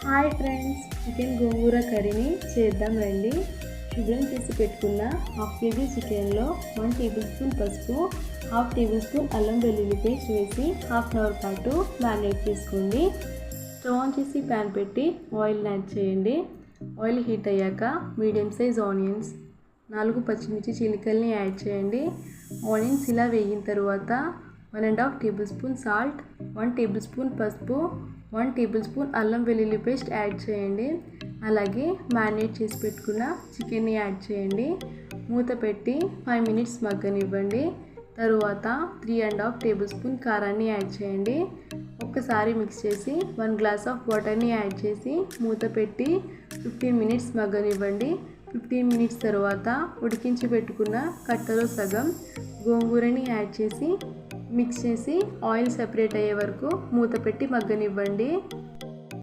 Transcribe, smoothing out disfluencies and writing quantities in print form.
Hi friends, chicken గోంగూర కర్రీని చేద్దాం రండి. శుభ్రం చేసి పెట్టుకున్న హాఫ్ కేజీ చికెన్లో 1 టేబుల్ స్పూన్ పసుపు, హాఫ్ టేబుల్ స్పూన్ అల్లం వెల్లుల్లి పేస్ట్ వేసి హాఫ్ అన్ అవర్ పాటు మ్యారినేట్ చేసుకోండి. స్టవ్ ఆన్ చేసి ప్యాన్ పెట్టి ఆయిల్ యాడ్ చేయండి. ఆయిల్ హీట్ అయ్యాక మీడియం సైజ్ ఆనియన్స్, 4 పచ్చిమిర్చి చిలుకల్ని యాడ్ చేయండి. ఆనియన్స్ ఇలా వేగిన తర్వాత 1.5 table spoon salt, 1 table spoon పసుపు, 1 టేబుల్ స్పూన్ అల్లం వెల్లుల్లి పేస్ట్ యాడ్ చేయండి. అలాగే మ్యారినేట్ చేసి పెట్టుకున్న చికెన్ని యాడ్ చేయండి. మూత పెట్టి 5 మినిట్స్ మగ్గనివ్వండి. తరువాత 3.5 టేబుల్ స్పూన్ కారాన్ని యాడ్ చేయండి. ఒక్కసారి మిక్స్ చేసి 1 గ్లాస్ ఆఫ్ వాటర్ని యాడ్ చేసి మూత పెట్టి 15 మినిట్స్ మగ్గనివ్వండి. 15 మినిట్స్ తర్వాత ఉడికించి పెట్టుకున్న కట్టలో సగం గోంగూరని యాడ్ చేసి మిక్స్ చేసి ఆయిల్ సెపరేట్ అయ్యే వరకు మూత పెట్టి మగ్గనివ్వండి.